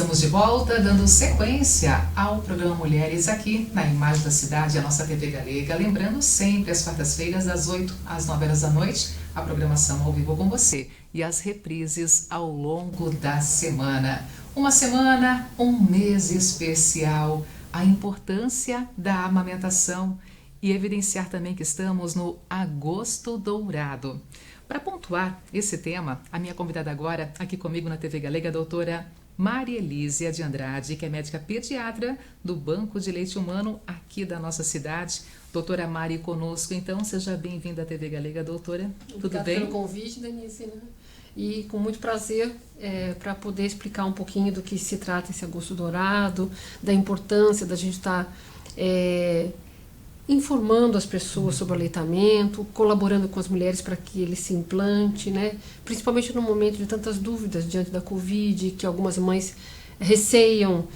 Estamos de volta, dando sequência ao programa Mulheres aqui na Imagem da Cidade, a nossa TV Galega. Lembrando sempre, às quartas-feiras, das 8 às 9 horas da noite, a programação ao vivo com você e as reprises ao longo da semana. Uma semana, um mês especial, a importância da amamentação e evidenciar também que estamos no Agosto Dourado. Para pontuar esse tema, a minha convidada agora, aqui comigo na TV Galega, a doutora Maria Elísia de Andrade, que é médica pediatra do Banco de Leite Humano aqui da nossa cidade. Doutora Mari conosco, então seja bem-vinda à TV Galega, doutora. Tudo bem? Obrigada pelo convite, Denise, né? E com muito prazer para poder explicar um pouquinho do que se trata esse Agosto Dourado, da importância da gente estar informando as pessoas sobre o aleitamento, colaborando com as mulheres para que ele se implante, né? Principalmente no momento de tantas dúvidas diante da Covid, que algumas mães receiam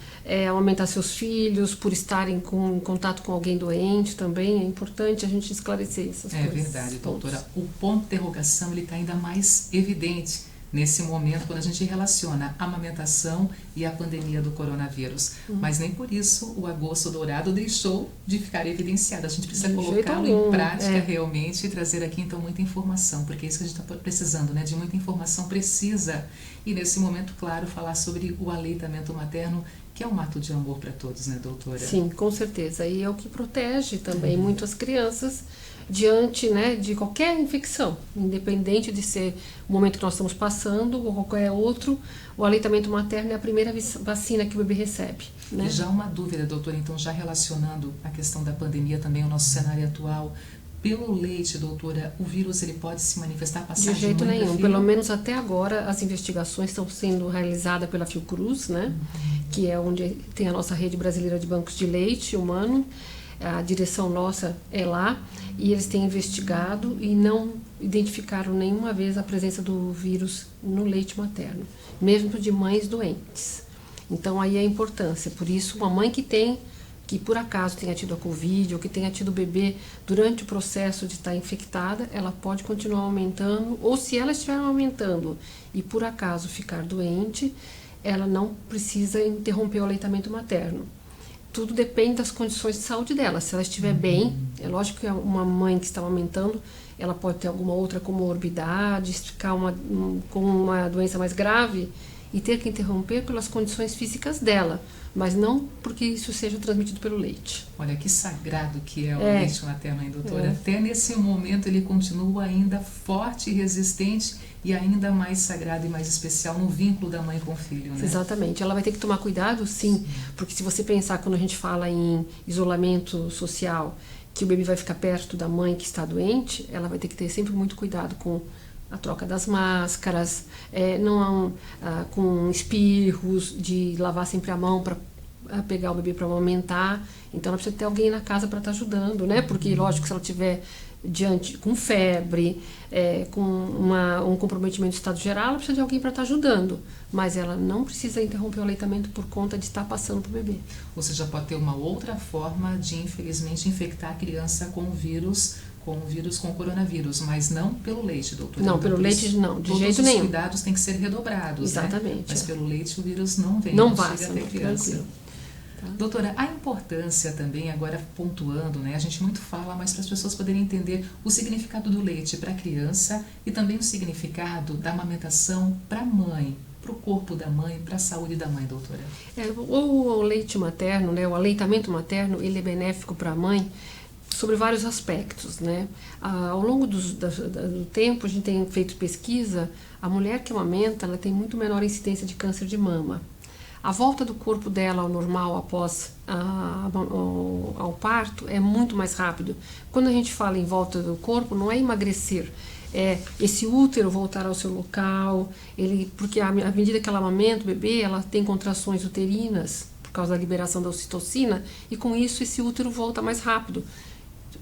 aumentar seus filhos por estarem em contato com alguém doente também. É importante a gente esclarecer essas coisas. É verdade, doutora. O ponto de interrogação está ainda mais evidente nesse momento, quando a gente relaciona a amamentação e a pandemia do coronavírus. Mas nem por isso o Agosto Dourado deixou de ficar evidenciado. A gente precisa colocá-lo em prática realmente e trazer aqui, então, muita informação, porque é isso que a gente está precisando, né? De muita informação precisa. E, nesse momento, claro, falar sobre o aleitamento materno, que é um ato de amor para todos, né, doutora? Sim, com certeza. E é o que protege também muito as crianças diante, né, de qualquer infecção, independente de ser o momento que nós estamos passando ou qualquer outro. O aleitamento materno é a primeira vacina que o bebê recebe, né? E já uma dúvida, doutora, então, já relacionando a questão da pandemia também ao nosso cenário atual, pelo leite, doutora, o vírus ele pode se manifestar, passar de jeito nenhum. Pelo menos até agora as investigações estão sendo realizadas pela Fiocruz, né? Que é onde tem a nossa rede brasileira de bancos de leite humano. A direção nossa é lá e eles têm investigado e não identificaram nenhuma vez a presença do vírus no leite materno, mesmo de mães doentes. Então aí é a importância. Por isso, uma mãe que por acaso tenha tido a Covid ou que tenha tido o bebê durante o processo de estar infectada, ela pode continuar aumentando, ou se ela estiver aumentando e por acaso ficar doente, ela não precisa interromper o aleitamento materno. Tudo depende das condições de saúde dela. Se ela estiver bem, é lógico que uma mãe que está aumentando, ela pode ter alguma outra comorbidade, ficar com uma doença mais grave e ter que interromper pelas condições físicas dela, mas não porque isso seja transmitido pelo leite. Olha que sagrado que é o leite materno, hein, doutora? Até nesse momento ele continua ainda forte e resistente e ainda mais sagrado e mais especial no vínculo da mãe com o filho, né? Exatamente. Ela vai ter que tomar cuidado, sim, porque se você pensar quando a gente fala em isolamento social, que o bebê vai ficar perto da mãe que está doente, ela vai ter que ter sempre muito cuidado com a troca das máscaras, com espirros, de lavar sempre a mão para pegar o bebê para amamentar. Então ela precisa ter alguém na casa para estar ajudando, né? Porque lógico, se ela tiver com febre, com um comprometimento do estado geral, ela precisa de alguém para estar ajudando, mas ela não precisa interromper o aleitamento por conta de estar passando para o bebê. Ou seja, pode ter uma outra forma de, infelizmente, infectar a criança com o vírus, com o coronavírus, mas não pelo leite, doutora. Não, pelo leite não, de jeito nenhum. Todos os cuidados têm que ser redobrados, exatamente, né? Mas pelo leite o vírus não vem, não chega até a criança. Tá. Doutora, a importância também, agora pontuando, né? A gente muito fala, mas para as pessoas poderem entender o significado do leite para a criança e também o significado da amamentação para a mãe, para o corpo da mãe, para a saúde da mãe, doutora. O leite materno, né? O aleitamento materno, ele é benéfico para a mãe sobre vários aspectos, né? Ao longo do tempo, a gente tem feito pesquisa, a mulher que amamenta, ela tem muito menor incidência de câncer de mama. A volta do corpo dela ao normal após ao parto é muito mais rápido. Quando a gente fala em volta do corpo, não é emagrecer, é esse útero voltar ao seu local, porque à medida que ela amamenta o bebê, ela tem contrações uterinas por causa da liberação da ocitocina, e com isso esse útero volta mais rápido,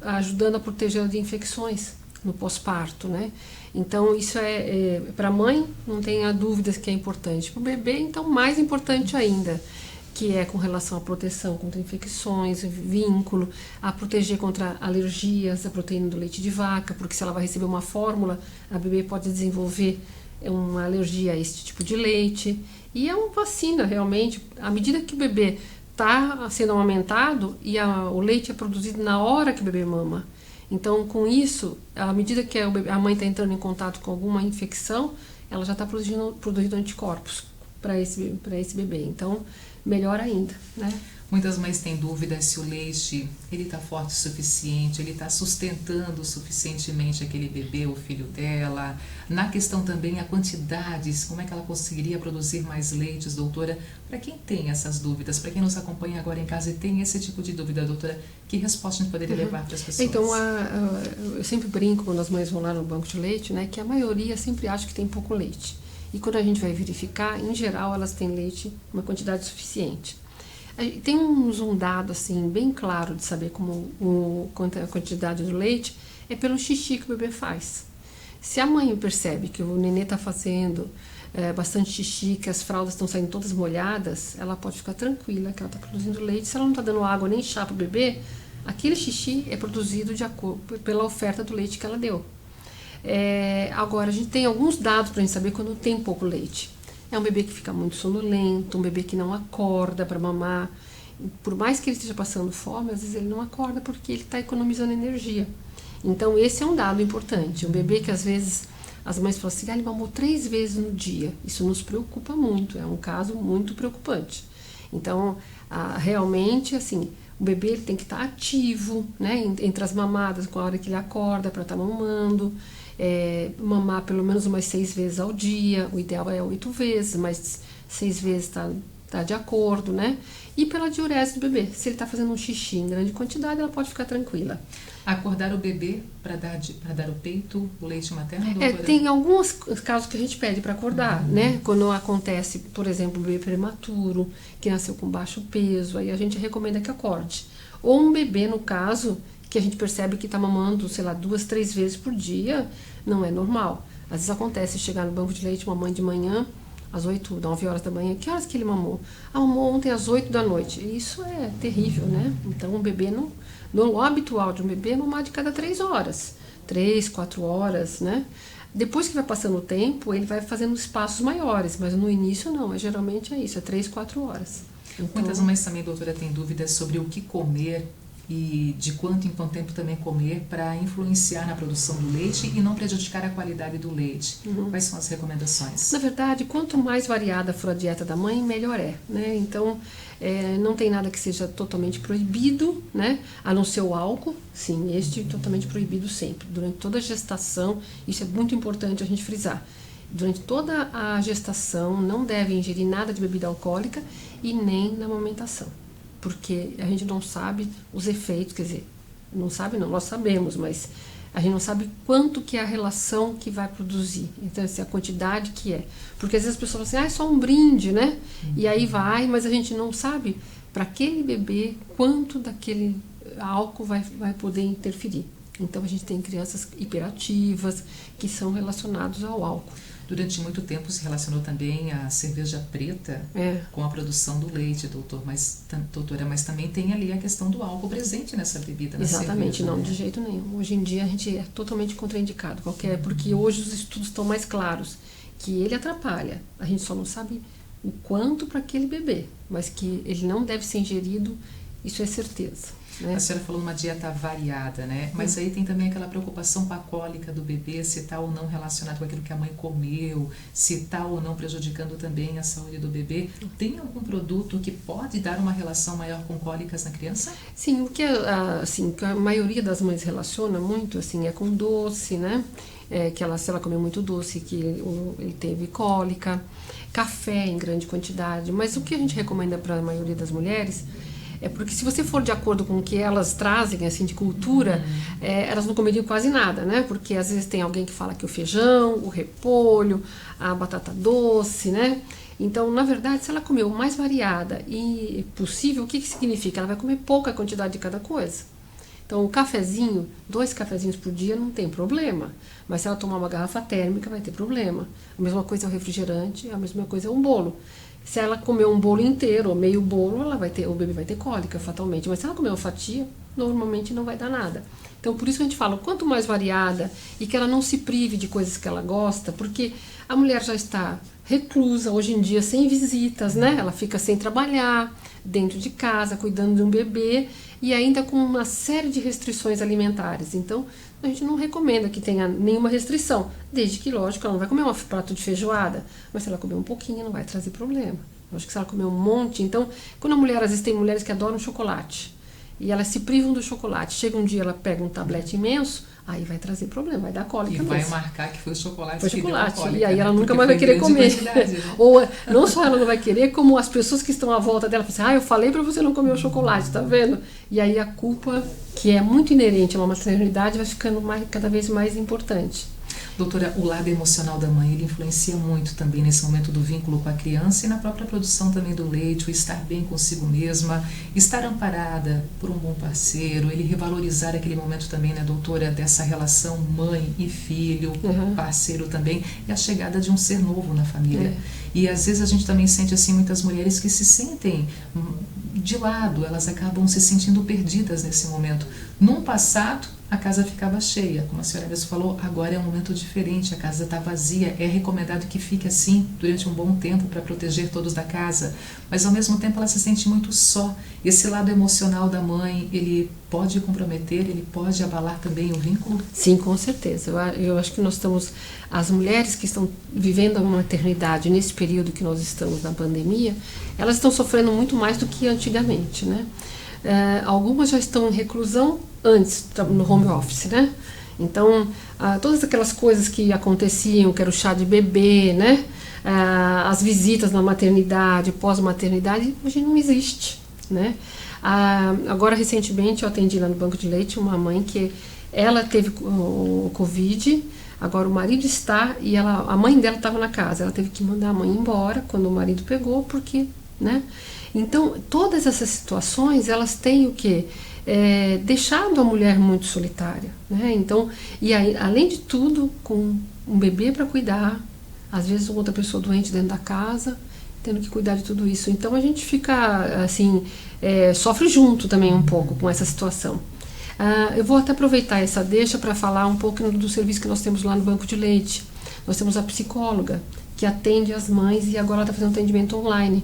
ajudando a protegê-la de infecções no pós-parto, né? Então isso para a mãe, não tenha dúvidas que é importante. Para o bebê, então, mais importante ainda, que é com relação à proteção contra infecções, vínculo, a proteger contra alergias à proteína do leite de vaca, porque se ela vai receber uma fórmula, a bebê pode desenvolver uma alergia a esse tipo de leite. E é uma vacina, realmente. À medida que o bebê está sendo amamentado e o leite é produzido na hora que o bebê mama. Então, com isso, à medida que a mãe está entrando em contato com alguma infecção, ela já está produzindo anticorpos para esse bebê. Então, melhor ainda, né? Muitas mães têm dúvidas se o leite ele está forte o suficiente, ele está sustentando suficientemente aquele bebê, o filho dela. Na questão também a quantidades, como é que ela conseguiria produzir mais leites, doutora? Para quem tem essas dúvidas, para quem nos acompanha agora em casa e tem esse tipo de dúvida, doutora, que resposta a gente poderia levar para as pessoas? Então, eu sempre brinco quando as mães vão lá no banco de leite, né, que a maioria sempre acha que tem pouco leite. E quando a gente vai verificar, em geral, elas têm leite, uma quantidade suficiente. Tem um dado assim, bem claro de saber a quantidade do leite, é pelo xixi que o bebê faz. Se a mãe percebe que o nenê está fazendo bastante xixi, que as fraldas estão saindo todas molhadas, ela pode ficar tranquila que ela está produzindo leite. Se ela não está dando água nem chá para o bebê, aquele xixi é produzido de acordo pela oferta do leite que ela deu. Agora, a gente tem alguns dados para a gente saber quando tem pouco leite. É um bebê que fica muito sonolento, um bebê que não acorda para mamar. Por mais que ele esteja passando fome, às vezes ele não acorda porque ele está economizando energia. Então, esse é um dado importante. Um bebê que às vezes as mães falam assim, ele mamou 3 vezes no dia. Isso nos preocupa muito, é um caso muito preocupante. Então, realmente, assim, o bebê ele tem que estar ativo, né, entre as mamadas, com a hora que ele acorda para estar mamando. Mamar pelo menos umas 6 vezes ao dia, o ideal é 8 vezes, mas 6 vezes tá de acordo, né? E pela diurese do bebê, se ele está fazendo um xixi em grande quantidade, ela pode ficar tranquila. Acordar o bebê para dar o peito, o leite materno, doutora? Tem alguns casos que a gente pede para acordar, né? Quando acontece, por exemplo, um bebê prematuro, que nasceu com baixo peso, aí a gente recomenda que acorde. Ou um bebê, no caso, que a gente percebe que está mamando, sei lá, 2, 3 vezes por dia, não é normal. Às vezes acontece chegar no banco de leite, uma mãe de manhã, às 8, 9 horas da manhã, que horas que ele mamou? Mamou ontem às 8 da noite. Isso é terrível, né? Então, um bebê, o habitual de um bebê é mamar de cada 3 horas, 3, 4 horas, né? Depois que vai passando o tempo, ele vai fazendo espaços maiores, mas no início não, geralmente é isso, é 3, 4 horas. Então, muitas mães também, doutora, têm dúvidas sobre o que comer e de quanto em quanto tempo também comer para influenciar na produção do leite e não prejudicar a qualidade do leite. Quais são as recomendações? Na verdade, quanto mais variada for a dieta da mãe, melhor é, né? Então, não tem nada que seja totalmente proibido, né? A não ser o álcool, sim, este é totalmente proibido sempre. Durante toda a gestação, isso é muito importante a gente frisar. Durante toda a gestação, não deve ingerir nada de bebida alcoólica e nem na amamentação. Porque a gente não sabe os efeitos, quer dizer, não sabe não, nós sabemos, mas a gente não sabe quanto que é a relação que vai produzir, então assim, a quantidade que é. Porque às vezes as pessoas falam assim, é só um brinde, né? E aí vai, mas a gente não sabe para aquele bebê quanto daquele álcool vai poder interferir. Então a gente tem crianças hiperativas que são relacionadas ao álcool. Durante muito tempo se relacionou também a cerveja preta com a produção do leite, doutora, mas também tem ali a questão do álcool presente nessa bebida, na Exatamente, cerveja, não, né? de jeito nenhum. Hoje em dia a gente é totalmente contraindicado, porque hoje os estudos estão mais claros, que ele atrapalha, a gente só não sabe o quanto para aquele bebê, mas que ele não deve ser ingerido, isso é certeza. Né? A senhora falou uma dieta variada, né? Mas aí tem também aquela preocupação com a cólica do bebê, se está ou não relacionado com aquilo que a mãe comeu, se está ou não prejudicando também a saúde do bebê. Tem algum produto que pode dar uma relação maior com cólicas na criança? Sim, o que a maioria das mães relaciona muito assim, é com doce, né? Se ela comeu muito doce, que ele teve cólica, café em grande quantidade. Mas o que a gente recomenda para a maioria das mulheres é porque se você for de acordo com o que elas trazem assim de cultura, elas não comeriam quase nada, né? Porque às vezes tem alguém que fala que o feijão, o repolho, a batata doce, né? Então, na verdade, se ela comer o mais variada e possível, o que significa? Ela vai comer pouca quantidade de cada coisa. Então, um cafezinho, 2 cafezinhos por dia não tem problema. Mas se ela tomar uma garrafa térmica, vai ter problema. A mesma coisa é o refrigerante, a mesma coisa é um bolo. Se ela comer um bolo inteiro ou meio bolo, o bebê vai ter cólica fatalmente. Mas se ela comer uma fatia, normalmente não vai dar nada. Então, por isso que a gente fala, quanto mais variada e que ela não se prive de coisas que ela gosta, porque a mulher já está reclusa, hoje em dia, sem visitas, né? Ela fica sem trabalhar, dentro de casa, cuidando de um bebê e ainda com uma série de restrições alimentares. Então, a gente não recomenda que tenha nenhuma restrição, desde que, lógico, ela não vai comer um prato de feijoada, mas se ela comer um pouquinho, não vai trazer problema. Eu acho que se ela comer um monte... Então, quando a mulher, às vezes tem mulheres que adoram chocolate, e elas se privam do chocolate, chega um dia, ela pega um tablete imenso, aí vai trazer problema, vai dar cólica mesmo. E vai marcar que foi o chocolate foi que chocolate, deu a cólica, e aí né? ela nunca Porque mais vai querer comer. Né? Ou não só ela não vai querer, como as pessoas que estão à volta dela falam assim, eu falei para você não comer o chocolate, tá vendo? E aí a culpa, que é muito inerente a uma maternidade, vai ficando cada vez mais importante. Doutora, o lado emocional da mãe, ele influencia muito também nesse momento do vínculo com a criança e na própria produção também do leite, o estar bem consigo mesma, estar amparada por um bom parceiro, ele revalorizar aquele momento também, né, doutora, dessa relação mãe e filho, parceiro também, e a chegada de um ser novo na família. E às vezes a gente também sente assim muitas mulheres que se sentem de lado, elas acabam se sentindo perdidas nesse momento. Num passado, a casa ficava cheia, como a senhora mesmo falou, agora é um momento diferente, a casa está vazia, é recomendado que fique assim durante um bom tempo para proteger todos da casa, mas ao mesmo tempo ela se sente muito só. Esse lado emocional da mãe, ele pode comprometer, ele pode abalar também o vínculo? Sim, com certeza. Eu acho que nós estamos, as mulheres que estão vivendo a maternidade nesse período que nós estamos na pandemia, elas estão sofrendo muito mais do que antigamente, né? Algumas já estão em reclusão antes, no home office, né? Então, todas aquelas coisas que aconteciam, que era o chá de bebê, né? As visitas na maternidade, pós-maternidade, hoje não existe, né? Agora, recentemente, eu atendi lá no Banco de Leite uma mãe que ela teve o Covid, agora o marido está, e a mãe dela estava na casa, ela teve que mandar a mãe embora quando o marido pegou, porque, né? Então, todas essas situações, elas têm o quê? Deixado a mulher muito solitária, né? Então, e aí, além de tudo, com um bebê para cuidar, às vezes outra pessoa doente dentro da casa, tendo que cuidar de tudo isso. Então, a gente fica, assim, sofre junto também um pouco com essa situação. Eu vou até aproveitar essa deixa para falar um pouco do serviço que nós temos lá no Banco de Leite. Nós temos a psicóloga, que atende as mães e agora ela está fazendo atendimento online.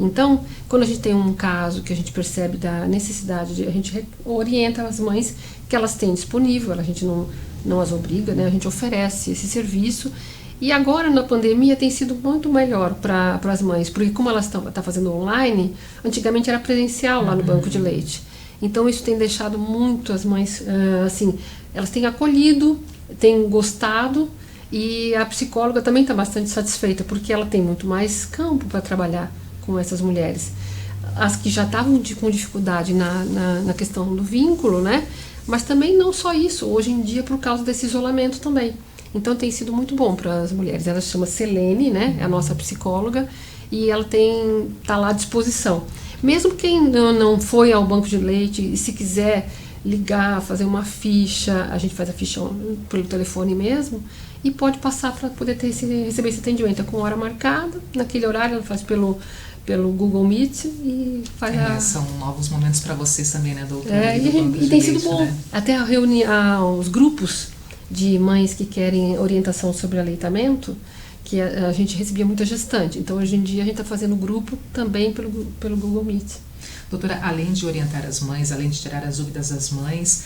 Então, quando a gente tem um caso que a gente percebe da necessidade, a gente orienta as mães que elas têm disponível, a gente não as obriga, né? A gente oferece esse serviço. E agora, na pandemia, tem sido muito melhor para as mães, porque como elas estão fazendo online, antigamente era presencial lá no Banco de Leite. Então, isso tem deixado muito as mães, assim, elas têm acolhido, têm gostado, e a psicóloga também está bastante satisfeita, porque ela tem muito mais campo para trabalhar com essas mulheres, as que já estavam com dificuldade na questão do vínculo, né? Mas também não só isso, hoje em dia por causa desse isolamento também. Então tem sido muito bom para as mulheres. Ela se chama Selene, né? É a nossa psicóloga, e ela está lá à disposição. Mesmo quem não foi ao Banco de Leite, e se quiser ligar, fazer uma ficha, a gente faz a ficha pelo telefone mesmo, e pode passar para poder receber esse atendimento. É com hora marcada, naquele horário ela faz pelo Google Meet e faz São novos momentos para vocês também, né, doutora? E tem sido bom. Né? Até os grupos de mães que querem orientação sobre aleitamento, que a gente recebia muita gestante. Então, hoje em dia, a gente está fazendo grupo também pelo Google Meet. Doutora, além de orientar as mães, além de tirar as dúvidas das mães,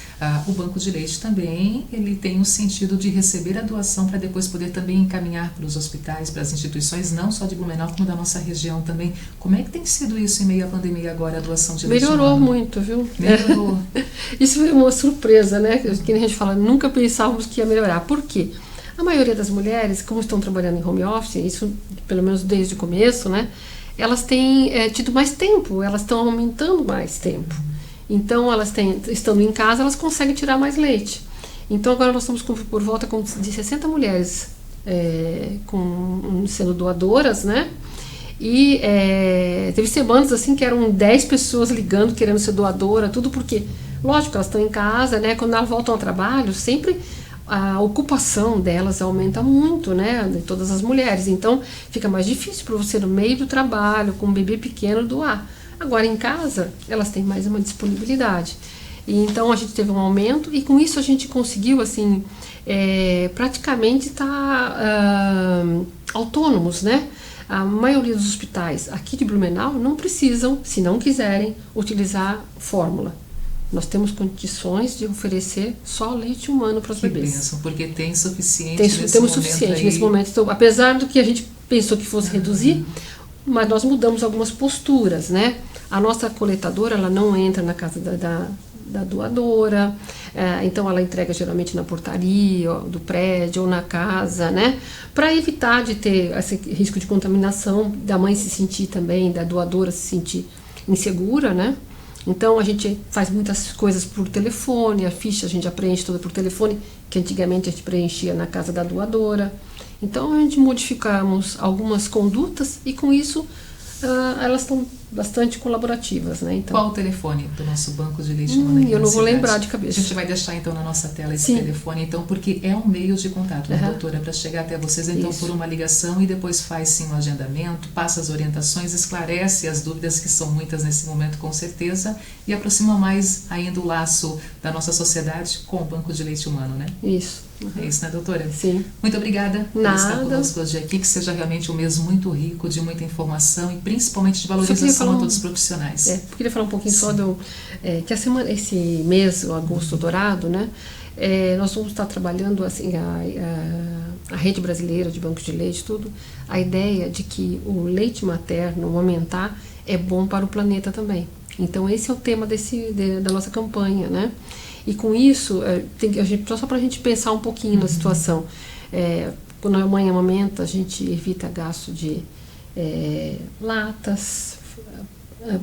o Banco de Leite também ele tem o sentido de receber a doação para depois poder também encaminhar para os hospitais, para as instituições, não só de Blumenau, como da nossa região também. Como é que tem sido isso em meio à pandemia agora, a doação de leite? Melhorou muito, viu? Melhorou. Isso foi uma surpresa, né? Que a gente fala, nunca pensávamos que ia melhorar. Por quê? A maioria das mulheres, como estão trabalhando em home office, isso pelo menos desde o começo, né? Elas têm tido mais tempo, elas estão aumentando mais tempo. Então, estando em casa, elas conseguem tirar mais leite. Então, agora nós estamos por volta de 60 mulheres sendo doadoras, né? E teve semanas assim que eram 10 pessoas ligando, querendo ser doadora, tudo porque, lógico, elas estão em casa, né? Quando elas voltam ao trabalho, sempre a ocupação delas aumenta muito, né, de todas as mulheres. Então, fica mais difícil para você, no meio do trabalho, com um bebê pequeno, doar. Agora, em casa, elas têm mais uma disponibilidade. E, então, a gente teve um aumento e, com isso, a gente conseguiu, assim, praticamente estar autônomos, né? A maioria dos hospitais aqui de Blumenau não precisam, se não quiserem, utilizar fórmula. Nós temos condições de oferecer só leite humano para os bebês. Pensam, porque tem suficiente temos suficiente nesse momento. Então, apesar do que a gente pensou que fosse reduzir, mas nós mudamos algumas posturas, né? A nossa coletadora, ela não entra na casa da doadora, então ela entrega geralmente na portaria do prédio ou na casa, né? Para evitar de ter esse risco de contaminação, da mãe se sentir também, da doadora se sentir insegura, né? Então a gente faz muitas coisas por telefone, a ficha a gente já preenche toda por telefone, que antigamente a gente preenchia na casa da doadora. Então a gente modificamos algumas condutas e com isso elas estão bastante colaborativas, né? Então, qual o telefone do nosso banco de leite humano? Eu não vou lembrar de cabeça. A gente vai deixar então na nossa tela esse telefone, então, porque é um meio de contato, né, doutora, para chegar até vocês, então, por uma ligação e depois faz sim um agendamento, passa as orientações, esclarece as dúvidas, que são muitas nesse momento, com certeza, e aproxima mais ainda o laço da nossa sociedade com o banco de leite humano, né? Isso. É isso, né, doutora? Sim. Muito obrigada por Nada. estar conosco hoje aqui, que seja realmente um mês muito rico, de muita informação e principalmente de valorização a todos os profissionais. Eu queria falar um pouquinho só que esse mês, o Agosto Dourado, né, nós vamos estar trabalhando assim, a rede brasileira de bancos de leite, tudo, a ideia de que o leite materno aumentar é bom para o planeta também. Então esse é o tema da nossa campanha, né? E com isso, só para a gente pensar um pouquinho na situação, quando a mãe amamenta, a gente evita gasto de latas,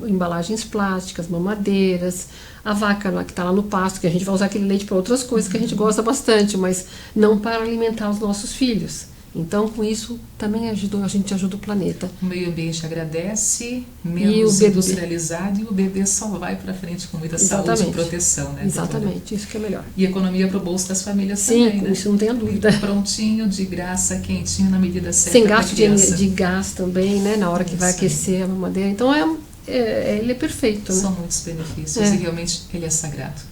embalagens plásticas, mamadeiras, a vaca que está lá no pasto, que a gente vai usar aquele leite para outras coisas que a gente gosta bastante, mas não para alimentar os nossos filhos. Então, com isso, também a gente ajuda o planeta. O meio ambiente agradece, menos industrializado, e o bebê só vai para frente com muita saúde e proteção, né? Exatamente, isso que é melhor. E economia para o bolso das famílias também, né? Isso não tenha dúvida. Prontinho, de graça, quentinho, na medida certa. Sem gasto de gás também, né? Na hora que vai aquecer a mamadeira. Então, ele é perfeito, né? São muitos benefícios e realmente ele é sagrado.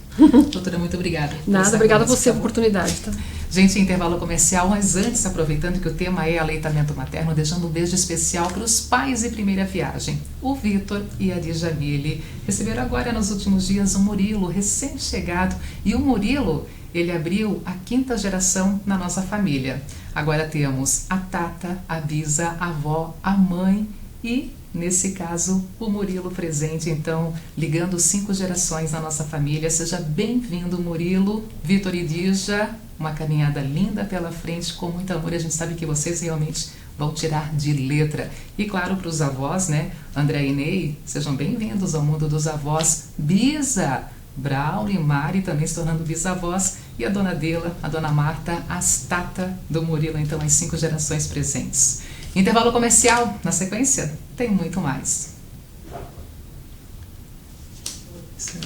Doutora, muito obrigada. Nada, obrigada a você pela oportunidade. Tá? Gente, intervalo comercial, mas antes, aproveitando que o tema é aleitamento materno, deixando um beijo especial para os pais de primeira viagem, o Vitor e a Djamile. Receberam agora nos últimos dias o Murilo, recém-chegado, e o Murilo, ele abriu a 5ª geração na nossa família. Agora temos a Tata, a Bisa, a avó, a mãe e, nesse caso, o Murilo presente, então, ligando 5 gerações na nossa família. Seja bem-vindo, Murilo, Vitor e Dija. Uma caminhada linda pela frente, com muito amor. A gente sabe que vocês realmente vão tirar de letra. E claro, para os avós, né? André e Ney, sejam bem-vindos ao mundo dos avós. Bisa, Braulio e Mari também se tornando bisavós. E a dona Dela, a dona Marta, as Tata do Murilo, então, as 5 gerações presentes. Intervalo comercial, na sequência, tem muito mais.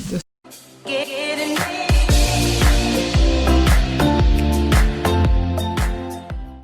Deus